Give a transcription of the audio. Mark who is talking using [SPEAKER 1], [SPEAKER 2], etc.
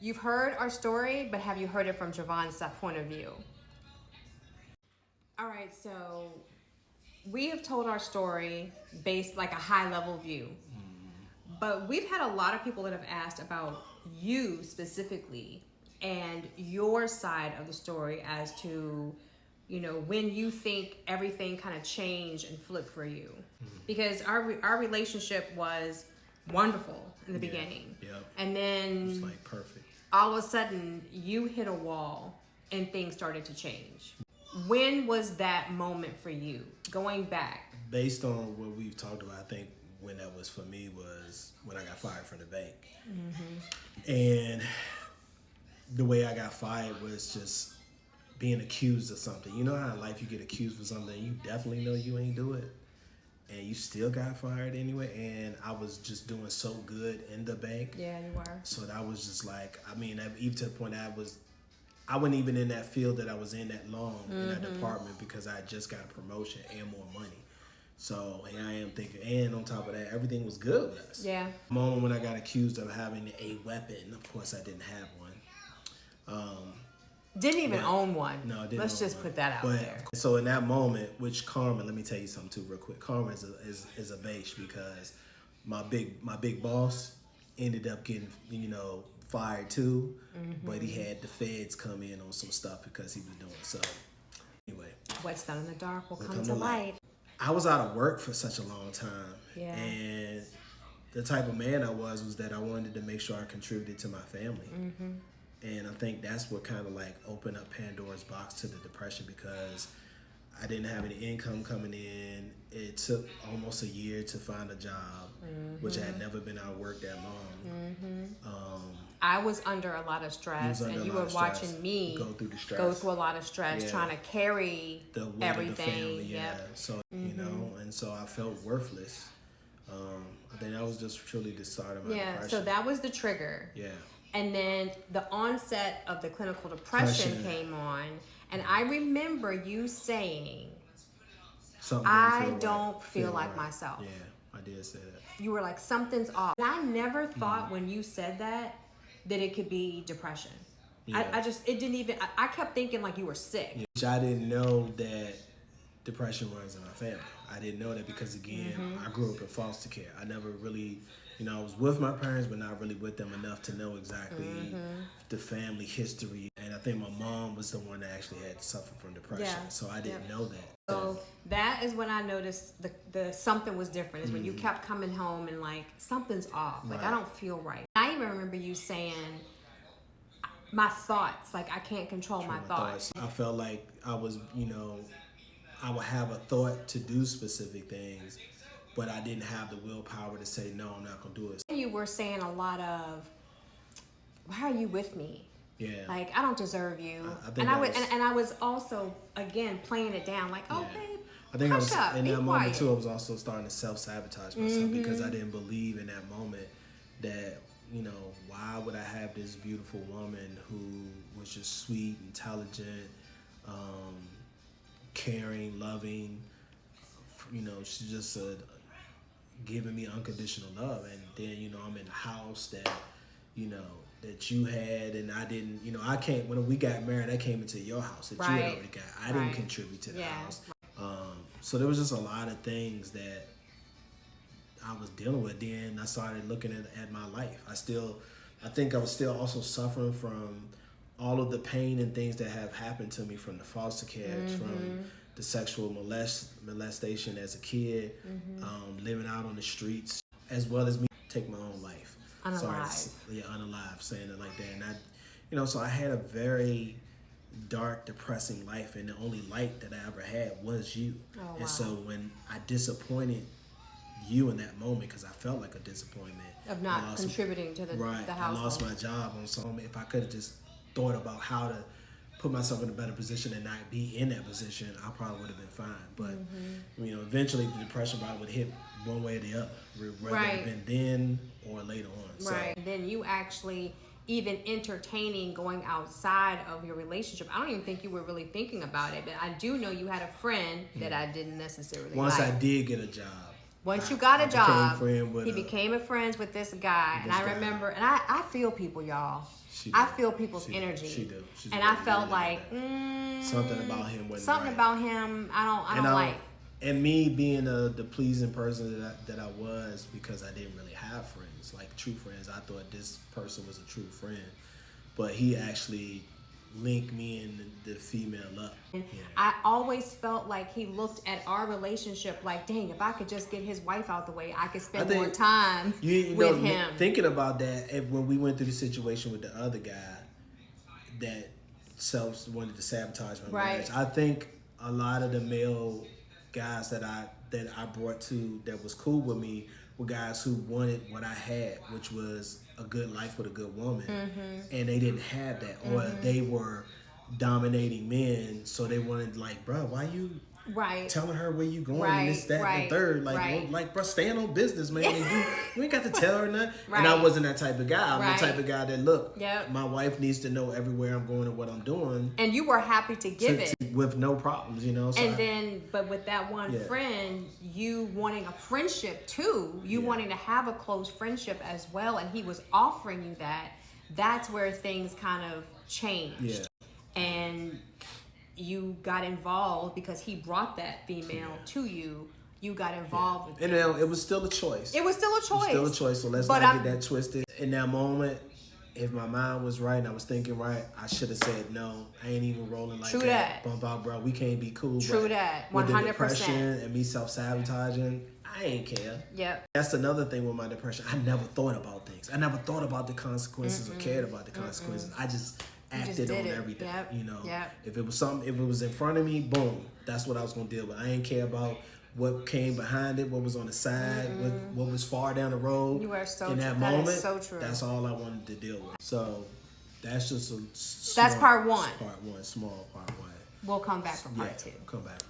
[SPEAKER 1] You've heard our story, but have you heard it from Jevonne's point of view? All right, so we have told our story based like a high level view. But we've had a lot of people that have asked about you specifically and your side of the story as to, you know, when you think everything kind of changed and flipped for you. Because our relationship was wonderful in the beginning.
[SPEAKER 2] Yep.
[SPEAKER 1] And then
[SPEAKER 2] It was like perfect.
[SPEAKER 1] all of a sudden you hit a wall and things started to change. When was that moment for you, going back?
[SPEAKER 2] Based on what we've talked about, I think when that was for me was when I got fired from the bank. And the way I got fired was just being accused of something. You know how in life you get accused for something you definitely know you ain't do it, and you still got fired anyway. And I was just doing so good in the bank.
[SPEAKER 1] Yeah, you were.
[SPEAKER 2] So that was just like, I mean, even to the point that I wasn't even in that field that I was in that long in that department because I had just got a promotion and more money. So, and I am thinking, and on top of that, everything was good with us.
[SPEAKER 1] Yeah.
[SPEAKER 2] The moment when I got accused of having a weapon, of course I didn't have one.
[SPEAKER 1] Didn't even own one.
[SPEAKER 2] No, I didn't.
[SPEAKER 1] Let's just put that out there.
[SPEAKER 2] So in that moment, which karma, let me tell you something too, real quick. Karma is a bitch because my big boss ended up getting fired too, but he had the feds come in on some stuff because he was doing so. Anyway,
[SPEAKER 1] What's done in the dark will come to light.
[SPEAKER 2] I was out of work for such a long time,
[SPEAKER 1] Yeah.
[SPEAKER 2] and the type of man I was that I wanted to make sure I contributed to my family. And I think that's what kind of like opened up Pandora's box to the depression because I didn't have any income coming in. It took almost a year to find a job, which I had never been out of work that long.
[SPEAKER 1] I was under a lot of stress, and you were watching me
[SPEAKER 2] go through the stress,
[SPEAKER 1] go through a lot of stress, trying to carry
[SPEAKER 2] the weight
[SPEAKER 1] everything.
[SPEAKER 2] Of the family,
[SPEAKER 1] Yep.
[SPEAKER 2] So you know, and so I felt worthless. I think that was just truly the start of my depression.
[SPEAKER 1] So that was the trigger.
[SPEAKER 2] Yeah.
[SPEAKER 1] And then the onset of the clinical depression came on, and I remember you saying, I don't feel like myself.
[SPEAKER 2] Yeah, I did say that.
[SPEAKER 1] You were like, something's off. And I never thought when you said that it could be depression.
[SPEAKER 2] Yeah.
[SPEAKER 1] I kept thinking like you were sick.
[SPEAKER 2] Yeah. I didn't know that depression runs in my family. I didn't know that because, again, I grew up in foster care. I never really, I was with my parents, but not really with them enough to know exactly the family history. And I think my mom was the one that actually had suffered from depression.
[SPEAKER 1] Yeah.
[SPEAKER 2] So I didn't know that.
[SPEAKER 1] So that is when I noticed the something was different. Is when you kept coming home and like, something's off. Like, I don't feel right. I even remember you saying, my thoughts, like I can't control my thoughts.
[SPEAKER 2] I felt like I was, I would have a thought to do specific things, but I didn't have the willpower to say, no, I'm not going to do it.
[SPEAKER 1] You were saying a lot of, why are you with me?
[SPEAKER 2] Yeah.
[SPEAKER 1] Like, I don't deserve you. I was also, again, playing it down like, oh, babe,
[SPEAKER 2] I think
[SPEAKER 1] hush up,
[SPEAKER 2] in
[SPEAKER 1] be
[SPEAKER 2] that
[SPEAKER 1] quiet.
[SPEAKER 2] moment too, I was also starting to self-sabotage myself because I didn't believe in that moment that, why would I have this beautiful woman who was just sweet, intelligent, caring, loving, she's just giving me unconditional love. And then, I'm in a house that, that you had, and I didn't, when we got married, I came into your house that you had already got. I didn't contribute to the house. So there was just a lot of things that I was dealing with. Then I started looking at my life. I think I was still also suffering from all of the pain and things that have happened to me from the foster care, from the sexual molestation as a kid, living out on the streets, as well as me take my own life.
[SPEAKER 1] Unalive.
[SPEAKER 2] Unalive, saying it like that. And so I had a very dark, depressing life, and the only light that I ever had was you.
[SPEAKER 1] Oh, wow.
[SPEAKER 2] And so when I disappointed you in that moment, because I felt like a disappointment
[SPEAKER 1] of not contributing to the household.
[SPEAKER 2] I lost my job on some. If I could have just thought about how to put myself in a better position and not be in that position, I probably would have been fine. But eventually the depression probably would hit one way or the other, whether it had been then or later on.
[SPEAKER 1] Right. So, then you actually even entertaining going outside of your relationship. I don't even think you were really thinking about it, but I do know you had a friend that I didn't necessarily
[SPEAKER 2] Once
[SPEAKER 1] like.
[SPEAKER 2] I did get a job,
[SPEAKER 1] Once you got a job, he
[SPEAKER 2] became
[SPEAKER 1] became friends with this guy. And I remember, and I feel people, y'all. I feel people's energy.
[SPEAKER 2] She do.
[SPEAKER 1] And I felt like
[SPEAKER 2] something about him wasn't
[SPEAKER 1] something
[SPEAKER 2] right.
[SPEAKER 1] about him I don't like.
[SPEAKER 2] And me being the pleasing person that I was, because I didn't really have friends, like true friends. I thought this person was a true friend, but he actually linked me and the female up. Yeah.
[SPEAKER 1] I always felt like he looked at our relationship like, dang, if I could just get his wife out the way, I could spend more time with him.
[SPEAKER 2] Thinking about that, when we went through the situation with the other guy that wanted to sabotage my marriage, I think a lot of the male guys that I brought to that was cool with me were guys who wanted what I had, which was a good life with a good woman, and they didn't have that, or they were dominating men, so they wanted, like, bro, why you telling her where you going and this, that, and the third, like, bro, stand on business, man. And you ain't got to tell her nothing. And I wasn't that type of guy. I'm the type of guy that, look, my wife needs to know everywhere I'm going and what I'm doing.
[SPEAKER 1] And you were happy to give it
[SPEAKER 2] with no problems, you know. So
[SPEAKER 1] but with that one friend, you wanting a friendship too, you wanting to have a close friendship as well, and he was offering you that. That's where things kind of changed, and you got involved because he brought that female to you. You got involved with
[SPEAKER 2] it. And it was still a choice.
[SPEAKER 1] It was still a choice.
[SPEAKER 2] So let's not get that twisted. In that moment, if my mind was right and I was thinking right, I should have said no. I ain't even rolling like that. Bump out, bro. We can't be cool.
[SPEAKER 1] True that. 100%.
[SPEAKER 2] With the depression and me self-sabotaging, I ain't care.
[SPEAKER 1] Yep.
[SPEAKER 2] That's another thing with my depression. I never thought about things. I never thought about the consequences or cared about the consequences. I just acted on everything. You know, if it was something, if it was in front of me, boom, that's what I was gonna deal with. I ain't care about what came behind it, what was on the side, what was far down the road.
[SPEAKER 1] You are so
[SPEAKER 2] in that
[SPEAKER 1] true.
[SPEAKER 2] moment.
[SPEAKER 1] That is so true.
[SPEAKER 2] That's all I wanted to deal with. So that's just
[SPEAKER 1] that's part one.
[SPEAKER 2] Part one, small part one.
[SPEAKER 1] We'll come back for part two.
[SPEAKER 2] Come back.